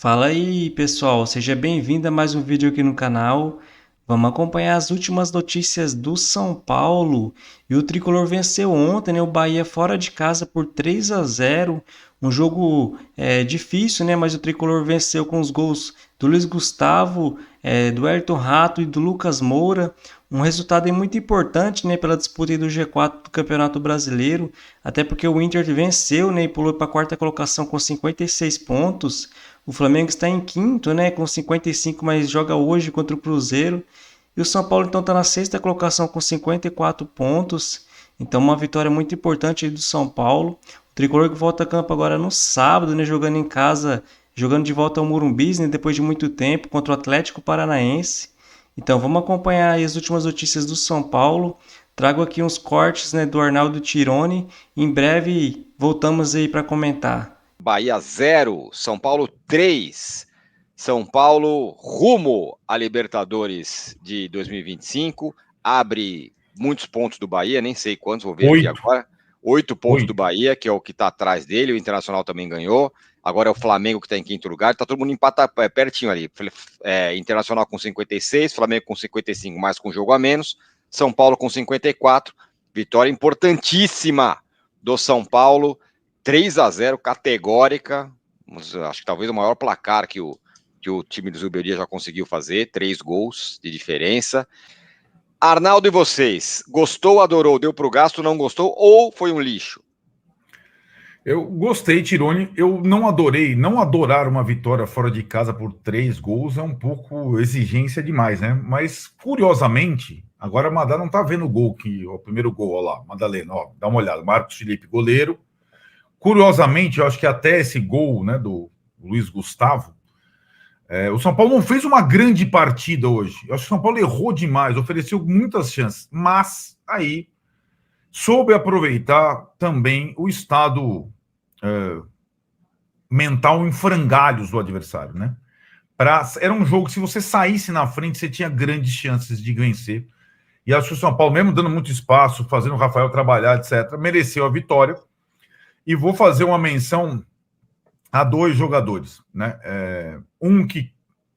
Fala aí, pessoal, seja bem-vindo a mais um vídeo aqui no canal. Vamos acompanhar as últimas notícias do São Paulo. E o Tricolor venceu ontem, né? O Bahia fora de casa por 3-0. Um jogo difícil, né? Mas o Tricolor venceu com os gols do Luiz Gustavo, do Ayrton Rato e do Lucas Moura. Um resultado aí muito importante, né? Pela disputa aí do G4 do Campeonato Brasileiro. Até porque o Inter venceu, né? E pulou para a quarta colocação com 56 pontos. O Flamengo está em quinto, né, com 55, mas joga hoje contra o Cruzeiro. E o São Paulo então está na sexta colocação com 54 pontos. Então uma vitória muito importante aí do São Paulo. O Tricolor que volta a campo agora no sábado, né, jogando em casa, jogando de volta ao Morumbi, né, depois de muito tempo contra o Atlético Paranaense. Então vamos acompanhar aí as últimas notícias do São Paulo. Trago aqui uns cortes, né, do Arnaldo Tironi. Em breve voltamos aí para comentar. Bahia 0, São Paulo 3. São Paulo rumo à Libertadores de 2025. Abre muitos pontos do Bahia, nem sei quantos, vou ver aqui agora. 8 pontos do Bahia, que é o que está atrás dele. O Internacional também ganhou. Agora é o Flamengo que está em quinto lugar. Está todo mundo empatado pertinho ali. Internacional com 56, Flamengo com 55, mas com jogo a menos. São Paulo com 54. Vitória importantíssima do São Paulo. 3-0, categórica. Acho que talvez o maior placar que o time do Zubeldia já conseguiu fazer. 3 gols de diferença. Arnaldo, e vocês? Gostou, adorou, deu pro gasto, não gostou ou foi um lixo? Eu gostei, Tironi. Eu não adorei. Não adorar uma vitória fora de casa por 3 gols é um pouco exigência demais, né? Mas, curiosamente, agora a Madá não tá vendo o gol, o primeiro gol, ó lá, Madalena, ó, dá uma olhada. Marcos Felipe, goleiro. Curiosamente, eu acho que até esse gol, né, do Luiz Gustavo, o São Paulo não fez uma grande partida hoje. Eu acho que o São Paulo errou demais, ofereceu muitas chances, mas aí soube aproveitar também o estado mental em frangalhos do adversário, né? Era um jogo que, se você saísse na frente, você tinha grandes chances de vencer. E acho que o São Paulo, mesmo dando muito espaço, fazendo o Rafael trabalhar, etc., mereceu a vitória. E vou fazer uma menção a 2 jogadores, né? Um que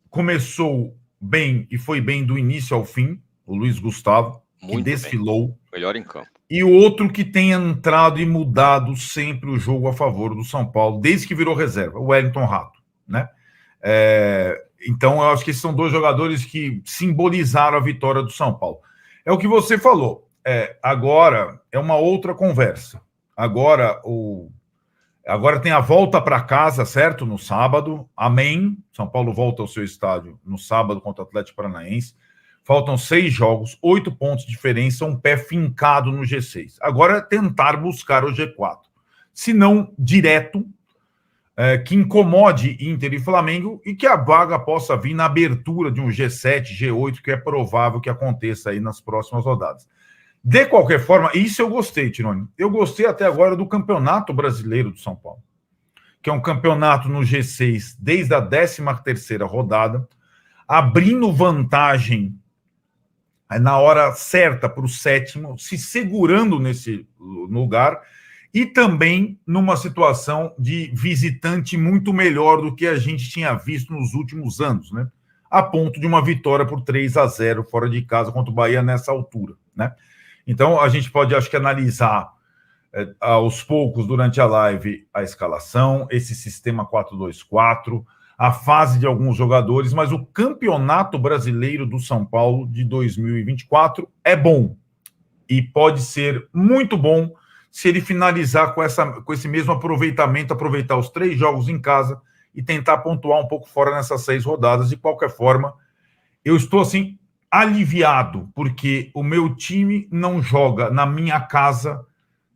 começou bem e foi bem do início ao fim, o Luiz Gustavo, que Muito desfilou. Bem. Melhor em campo. E o outro que tem entrado e mudado sempre o jogo a favor do São Paulo, desde que virou reserva, o Wellington Rato, né? Então, eu acho que esses são 2 jogadores que simbolizaram a vitória do São Paulo. É o que você falou. Agora é uma outra conversa. Agora tem a volta para casa, certo? No sábado. Amém. São Paulo volta ao seu estádio no sábado contra o Atlético Paranaense. Faltam 6 jogos, 8 pontos de diferença, um pé fincado no G6. Agora é tentar buscar o G4. Se não, direto, que incomode Inter e Flamengo e que a vaga possa vir na abertura de um G7, G8, que é provável que aconteça aí nas próximas rodadas. De qualquer forma, isso eu gostei, Tironi. Eu gostei até agora do Campeonato Brasileiro do São Paulo, que é um campeonato no G6 desde a 13ª rodada, abrindo vantagem na hora certa para o 7º, se segurando nesse lugar e também numa situação de visitante muito melhor do que a gente tinha visto nos últimos anos, né? A ponto de uma vitória por 3-0 fora de casa contra o Bahia nessa altura, né? Então, a gente pode, acho que, analisar aos poucos, durante a live, a escalação, esse sistema 4-2-4, a fase de alguns jogadores, mas o Campeonato Brasileiro do São Paulo de 2024 é bom e pode ser muito bom se ele finalizar com esse mesmo aproveitamento, aproveitar os 3 jogos em casa e tentar pontuar um pouco fora nessas 6 rodadas. De qualquer forma, eu estou, assim, aliviado, porque o meu time não joga na minha casa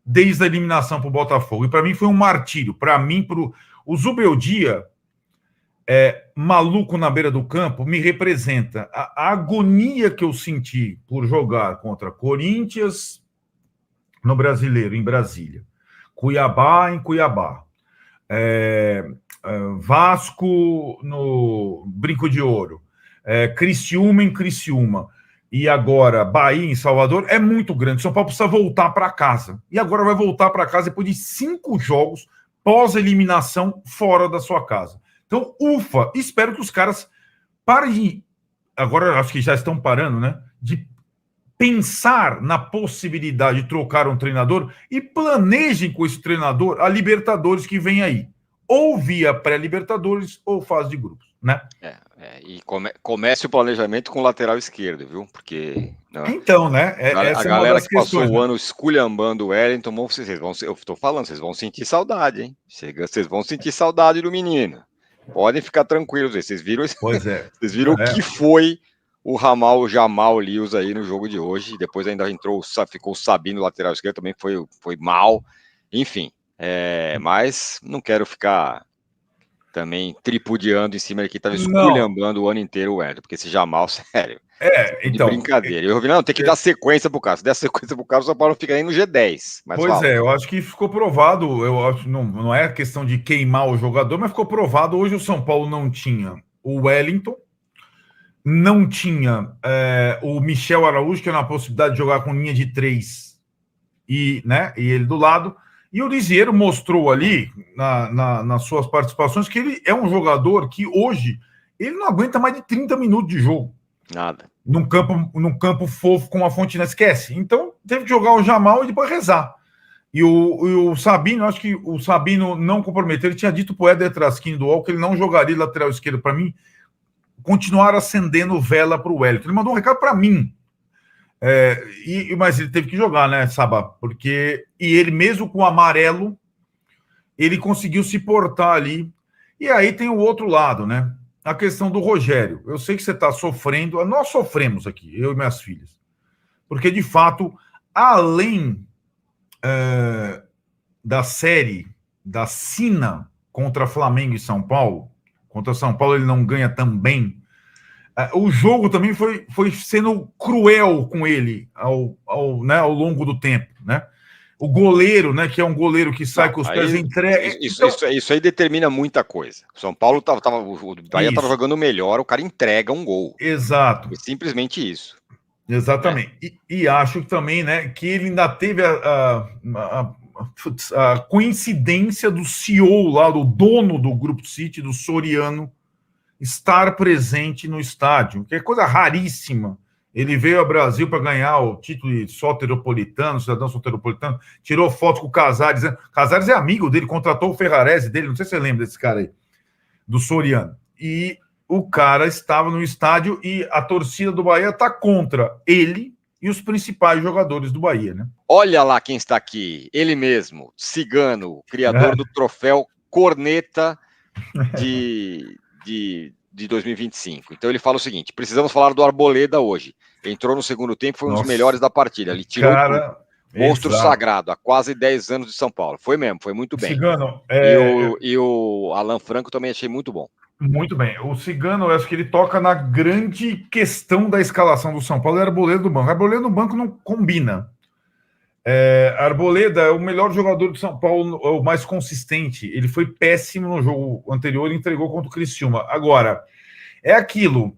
desde a eliminação para o Botafogo. E para mim foi um martírio. Para mim, o Zubeldia, maluco na beira do campo, me representa a agonia que eu senti por jogar contra Corinthians no Brasileiro, em Brasília, Cuiabá em Cuiabá, Vasco no Brinco de Ouro, Criciúma em Criciúma, e agora Bahia em Salvador, é muito grande. São Paulo precisa voltar para casa. E agora vai voltar para casa depois de 5 jogos pós-eliminação fora da sua casa. Então, ufa, espero que os caras parem de... Agora, acho que já estão parando, né? De pensar na possibilidade de trocar um treinador e planejem com esse treinador a Libertadores que vem aí. Ou via pré-Libertadores ou fase de grupos, né? E comece o planejamento com o lateral esquerdo, viu? Porque então, né? A galera que passou o ano esculhambando o Wellington, eu estou falando, vocês vão sentir saudade, hein? Vocês vão sentir saudade do menino. Podem ficar tranquilos, vocês viram, vocês viram o que foi o Jamal Lewis aí no jogo de hoje. Depois ainda ficou o Sabino, lateral esquerdo, também foi mal. Enfim, mas não quero ficar também tripudiando em cima de que estava esculhambando o ano inteiro o Wellington, porque esse Jamal, sério. Então. De brincadeira. Eu vi, não, tem que dar sequência pro cara. Se der sequência pro cara, o São Paulo fica aí no G10. Mas eu acho que ficou provado. Eu acho não é questão de queimar o jogador, mas ficou provado. Hoje o São Paulo não tinha o Wellington, não tinha o Michel Araújo, que era uma possibilidade de jogar com linha de 3 e ele do lado. E o Lisieiro mostrou ali, nas suas participações, que ele é um jogador que hoje ele não aguenta mais de 30 minutos de jogo. Nada. Num campo fofo com a Fonte, não esquece. Então, teve que jogar o Jamal e depois rezar. E o Sabino, acho que o Sabino não comprometeu. Ele tinha dito pro Éder Trasquini do UOL que ele não jogaria lateral esquerdo para mim, continuar acendendo vela para o Wellington. Ele mandou um recado para mim. Mas ele teve que jogar, né, Sabá? Porque ele mesmo com o amarelo, ele conseguiu se portar ali. E aí tem o outro lado, né? A questão do Rogério. Eu sei que você está sofrendo, nós sofremos aqui, eu e minhas filhas. Porque, de fato, além da série da Sina contra Flamengo e São Paulo, contra São Paulo ele não ganha também. O jogo também foi sendo cruel com ele ao longo do tempo, né? O goleiro, né, que é um goleiro que sai com os pés entrega. Isso aí determina muita coisa. O São Paulo o Bahia estava jogando melhor, o cara entrega um gol. Exato. É simplesmente isso. Exatamente. E acho que também, né, que ele ainda teve a coincidência do CEO lá, do dono do Grupo City, do Soriano, estar presente no estádio, que é coisa raríssima. Ele veio ao Brasil para ganhar o título de soteropolitano, cidadão soteropolitano, tirou foto com o Casares. Casares é amigo dele, contratou o Ferrarese dele, não sei se você lembra desse cara aí, do Soriano. E o cara estava no estádio e a torcida do Bahia está contra ele e os principais jogadores do Bahia, né? Olha lá quem está aqui, ele mesmo, Cigano, criador do troféu Corneta de 2025. Então ele fala o seguinte: precisamos falar do Arboleda hoje. Entrou no segundo tempo, foi um dos melhores da partida. Ele tirou o monstro sagrado há quase 10 anos de São Paulo. Foi mesmo, foi muito bem. Cigano, e o Alan Franco também achei muito bom. Muito bem. O Cigano, eu acho que ele toca na grande questão da escalação do São Paulo, é Arboleda do banco. Arboleda no banco não combina. Arboleda é o melhor jogador do São Paulo, é o mais consistente. Ele foi péssimo no jogo anterior e entregou contra o Criciúma. Agora, é aquilo.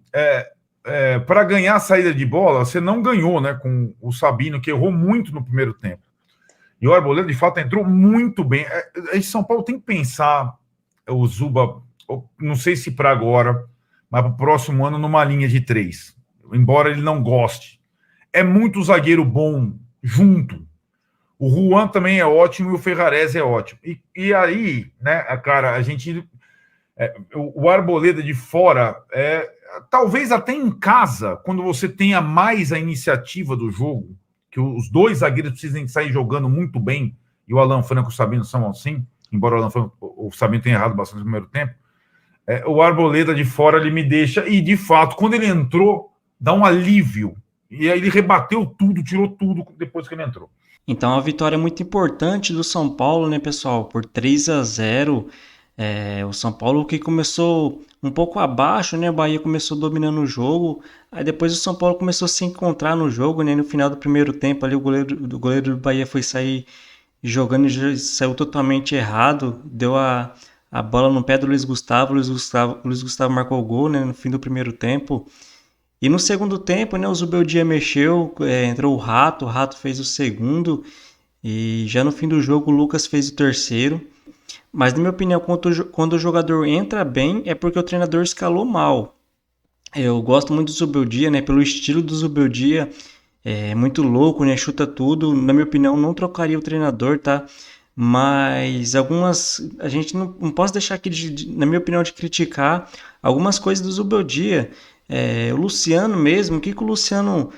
Para ganhar a saída de bola, você não ganhou, né? Com o Sabino, que errou muito no primeiro tempo. E o Arboleda, de fato, entrou muito bem. São Paulo tem que pensar, o Zuba, não sei se para agora, mas para o próximo ano, numa linha de 3. Embora ele não goste. É muito zagueiro bom junto. O Juan também é ótimo e o Ferrarese é ótimo. E aí, né, cara, a gente... o Arboleda de fora, talvez até em casa, quando você tenha mais a iniciativa do jogo, que os dois zagueiros precisem sair jogando muito bem, e o Alan Franco e o Sabino são assim, embora o Sabino tenha errado bastante no primeiro tempo, o Arboleda de fora ele me deixa, e de fato, quando ele entrou, dá um alívio. E aí ele rebateu tudo, tirou tudo depois que ele entrou. Então, a vitória muito importante do São Paulo, né, pessoal? Por 3-0. O São Paulo que começou um pouco abaixo, né? O Bahia começou dominando o jogo. Aí depois o São Paulo começou a se encontrar no jogo, né? No final do primeiro tempo ali, o goleiro do Bahia foi sair jogando e saiu totalmente errado. Deu a bola no pé do Luiz Gustavo. O Luiz Gustavo marcou o gol, né, no fim do primeiro tempo. E no segundo tempo, né, o Zubeldia mexeu, entrou o Rato fez o segundo, e já no fim do jogo o Lucas fez o terceiro. Mas, na minha opinião, quando o jogador entra bem, é porque o treinador escalou mal. Eu gosto muito do Zubeldia, né? Pelo estilo do Zubeldia, é muito louco, né? Chuta tudo. Na minha opinião, não trocaria o treinador, tá? Mas algumas. A gente não posso deixar aqui, na minha opinião, de criticar algumas coisas do Zubeldia. O Luciano mesmo, o que o Luciano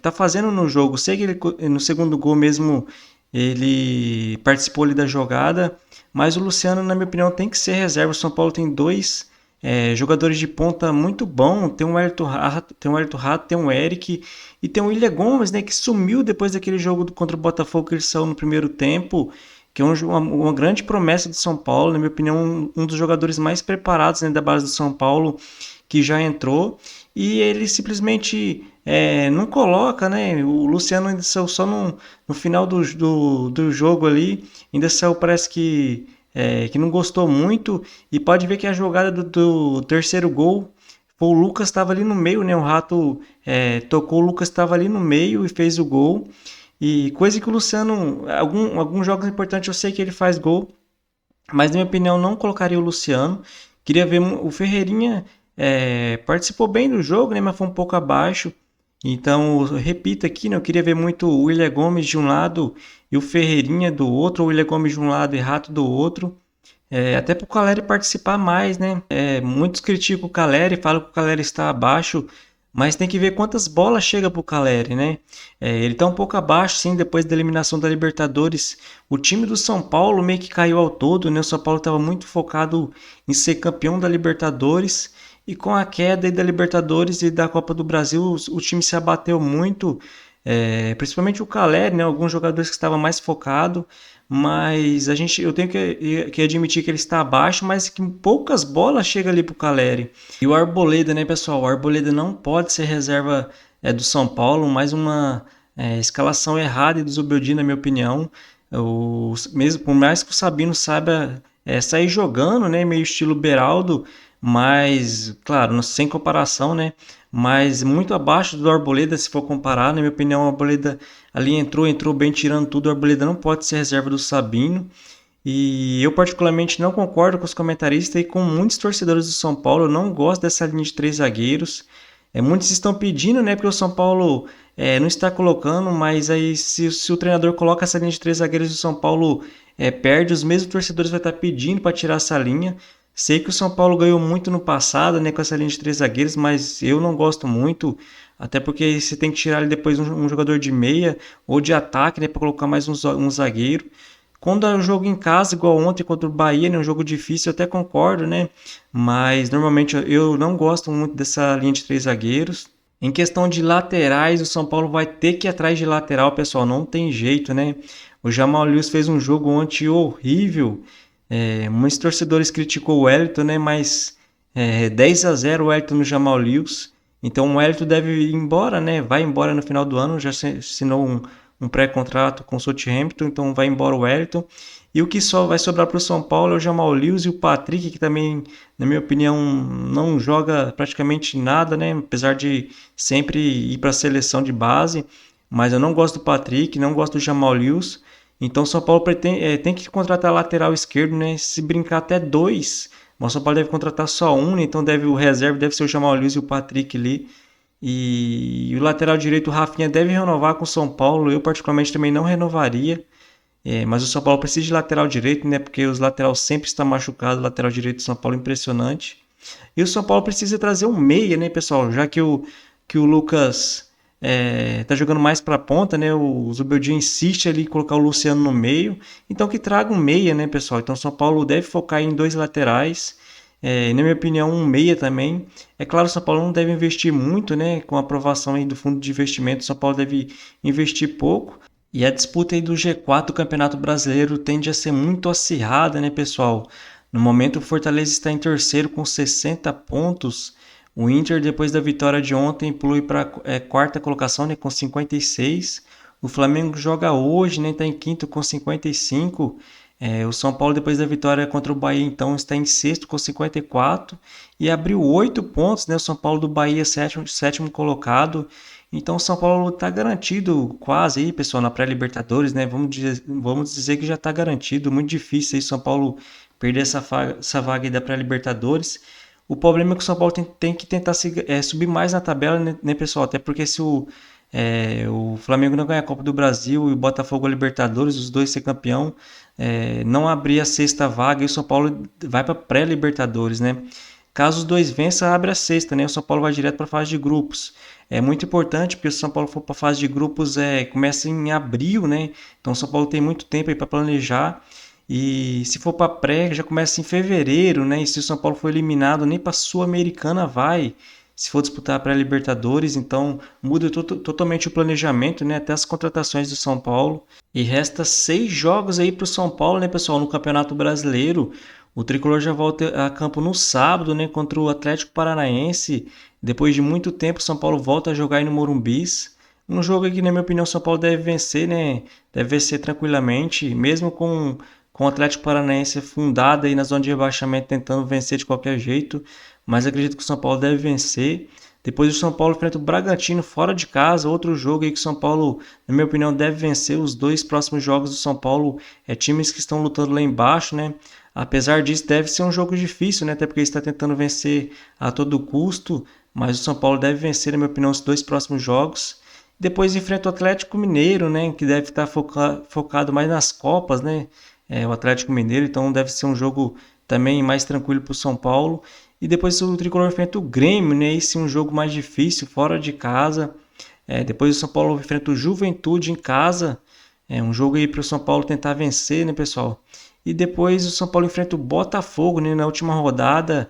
tá fazendo no jogo? Sei que ele, no segundo gol mesmo ele participou ali da jogada, mas o Luciano, na minha opinião, tem que ser reserva. O São Paulo tem dois jogadores de ponta muito bom. Tem o Wellington Rato, tem o Eric e tem o William Gomes, né, que sumiu depois daquele jogo contra o Botafogo que ele saiu no primeiro tempo, que é uma grande promessa do São Paulo, na minha opinião, um dos jogadores mais preparados, né, da base do São Paulo, que já entrou, e ele simplesmente não coloca, né? O Luciano ainda saiu só no final do jogo ali, ainda saiu, parece que não gostou muito, e pode ver que a jogada do terceiro gol foi o Lucas estava ali no meio, né? O Rato tocou, o Lucas estava ali no meio e fez o gol. E coisa que o Luciano, alguns jogos importantes eu sei que ele faz gol, mas na minha opinião não colocaria o Luciano. Queria ver o Ferreirinha, participou bem do jogo, né? Mas foi um pouco abaixo. Então, eu repito aqui, né? Eu queria ver muito o William Gomes de um lado e o Ferreirinha do outro, o William Gomes de um lado e Rato do outro. Até para o Caleri participar mais, né? Muitos criticam o Caleri, falam que o Caleri está abaixo, mas tem que ver quantas bolas chega para o Caleri, né? Ele está um pouco abaixo, sim, depois da eliminação da Libertadores. O time do São Paulo meio que caiu ao todo, né? O São Paulo estava muito focado em ser campeão da Libertadores, e com a queda aí da Libertadores e da Copa do Brasil, o time se abateu muito, principalmente o Caleri, né? Alguns jogadores que estavam mais focados, mas eu tenho que admitir que ele está abaixo, mas que poucas bolas chega ali pro Caleri. E o Arboleda, né, pessoal? O Arboleda não pode ser reserva do São Paulo, mais uma escalação errada do Zubeldia, na minha opinião. Mesmo, por mais que o Sabino saiba sair jogando, né, meio estilo Beraldo, mas, claro, sem comparação, né? Mas muito abaixo do Arboleda, se for comparar, na minha opinião, o Arboleda ali entrou bem tirando tudo. O Arboleda não pode ser reserva do Sabino. E eu particularmente não concordo com os comentaristas e com muitos torcedores do São Paulo. Eu não gosto dessa linha de três zagueiros. Muitos estão pedindo, né? Porque o São Paulo não está colocando, mas aí se o treinador coloca essa linha de três zagueiros, o São Paulo perde. Os mesmos torcedores vão estar pedindo para tirar essa linha. Sei que o São Paulo ganhou muito no passado, né, com essa linha de três zagueiros, mas eu não gosto muito, até porque você tem que tirar ali depois um jogador de meia ou de ataque, né, para colocar mais um zagueiro. Quando é um jogo em casa, igual ontem contra o Bahia, né, um jogo difícil, eu até concordo, né, mas normalmente eu não gosto muito dessa linha de três zagueiros. Em questão de laterais, o São Paulo vai ter que ir atrás de lateral, pessoal, não tem jeito, né? O Jamal Lewis fez um jogo ontem horrível. Muitos torcedores criticou o Wellington, né? Mas 10-0 o Wellington no Jamal Lewis. Então o Wellington deve ir embora, né? Vai embora no final do ano. Já assinou um pré-contrato com o Southampton, então vai embora o Wellington. E o que só vai sobrar para o São Paulo é o Jamal Lewis e o Patrick, que também, na minha opinião, não joga praticamente nada, né? Apesar de sempre ir para a seleção de base. Mas eu não gosto do Patrick, não gosto do Jamal Lewis. Então o São Paulo tem que contratar lateral esquerdo, né? Se brincar até dois. Mas o São Paulo deve contratar só um, né? Então o reserva deve ser o Jamal Lewis e o Patrick ali. E o lateral direito, o Rafinha, deve renovar com o São Paulo. Eu particularmente também não renovaria. Mas o São Paulo precisa de lateral direito, né? Porque os laterais sempre estão machucados. O lateral direito do São Paulo é impressionante. E o São Paulo precisa trazer um meia, né, pessoal? Já que o Lucas tá jogando mais para a ponta, né? O Zubeldia insiste ali em colocar o Luciano no meio. Então que traga um meia, né, pessoal? Então o São Paulo deve focar em dois laterais. Na minha opinião, um meia também. É claro, o São Paulo não deve investir muito, né? Com a aprovação aí do fundo de investimento, o São Paulo deve investir pouco. E a disputa aí do G4 do Campeonato Brasileiro tende a ser muito acirrada, né, pessoal? No momento, o Fortaleza está em terceiro com 60 pontos. O Inter, depois da vitória de ontem, pulou para a quarta colocação, né, com 56. O Flamengo joga hoje, né, está em quinto com 55. O São Paulo, depois da vitória contra o Bahia, então, está em sexto com 54. E abriu 8 pontos, né, o São Paulo do Bahia, sétimo colocado. Então o São Paulo está garantido quase aí, pessoal, na pré-Libertadores, né? Vamos dizer que já está garantido. Muito difícil aí São Paulo perder essa vaga aí da pré-Libertadores. O problema é que o São Paulo tem que tentar subir mais na tabela, né, pessoal? Até porque se o Flamengo não ganhar a Copa do Brasil e o Botafogo a Libertadores, os dois ser campeão, não abrir a sexta vaga e o São Paulo vai para pré-Libertadores, né? Caso os dois vençam, abre a sexta, né? O São Paulo vai direto para a fase de grupos. É muito importante porque se o São Paulo for para a fase de grupos, começa em abril, né? Então o São Paulo tem muito tempo aí para planejar. E se for para pré, já começa em fevereiro, né? E se o São Paulo for eliminado, nem para a Sul-Americana vai. Se for disputar a pré-Libertadores, então muda totalmente o planejamento, né? Até as contratações do São Paulo. E resta 6 jogos aí para o São Paulo, né, pessoal? No Campeonato Brasileiro. O Tricolor já volta a campo no sábado, né? Contra o Atlético Paranaense. Depois de muito tempo, o São Paulo volta a jogar aí no Morumbis. Um jogo que, na minha opinião, o São Paulo deve vencer, né? Deve vencer tranquilamente, mesmo com o Atlético Paranaense fundado aí na zona de rebaixamento, tentando vencer de qualquer jeito. Mas acredito que o São Paulo deve vencer. Depois o São Paulo enfrenta o Bragantino fora de casa, outro jogo aí que o São Paulo, na minha opinião, deve vencer. Os 2 próximos jogos do São Paulo times que estão lutando lá embaixo, né? Apesar disso, deve ser um jogo difícil, né? Até porque está tentando vencer a todo custo, mas o São Paulo deve vencer, na minha opinião, os 2 próximos jogos. Depois enfrenta o Atlético Mineiro, né? Que deve estar focado mais nas Copas, né? O Atlético Mineiro, então deve ser um jogo também mais tranquilo para o São Paulo. E depois o Tricolor enfrenta o Grêmio, né? Esse é um jogo mais difícil, fora de casa. Depois o São Paulo enfrenta o Juventude em casa. É um jogo aí para o São Paulo tentar vencer, né, pessoal? E depois o São Paulo enfrenta o Botafogo, né, na última rodada.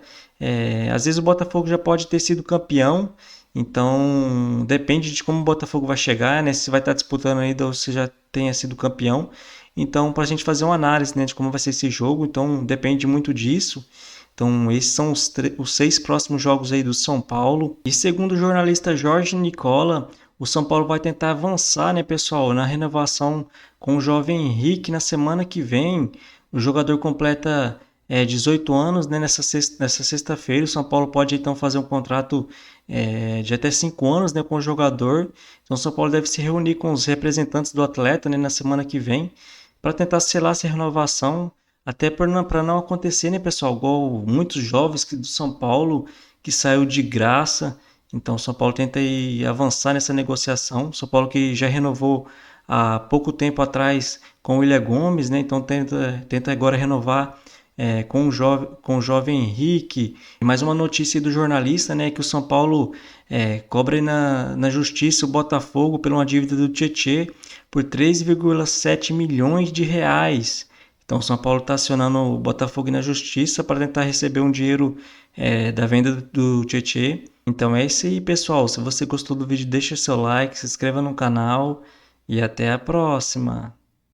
Às vezes o Botafogo já pode ter sido campeão. Então depende de como o Botafogo vai chegar, né? Se vai estar disputando ainda ou se já tenha sido campeão. Então, para a gente fazer uma análise, né, de como vai ser esse jogo, então depende muito disso. Então, esses são os 6 próximos jogos aí do São Paulo. E segundo o jornalista Jorge Nicola, o São Paulo vai tentar avançar, né, pessoal, na renovação com o jovem Henrique na semana que vem. O jogador completa 18 anos, né, nessa sexta-feira. O São Paulo pode então fazer um contrato de até 5 anos, né, com o jogador. Então, o São Paulo deve se reunir com os representantes do atleta, né, na semana que vem para tentar selar essa renovação, até para não acontecer, né, pessoal, igual muitos jovens do São Paulo que saiu de graça. Então, o São Paulo tenta aí avançar nessa negociação. São Paulo que já renovou há pouco tempo atrás com o William Gomes, né? Então tenta agora renovar com o jovem Henrique. E mais uma notícia do jornalista, né, que o São Paulo cobra na justiça o Botafogo por uma dívida do Tietê por 3,7 milhões de reais. Então o São Paulo está acionando o Botafogo na justiça para tentar receber um dinheiro da venda do Tietê. Então é isso aí, pessoal. Se você gostou do vídeo, deixa seu like, se inscreva no canal e até a próxima.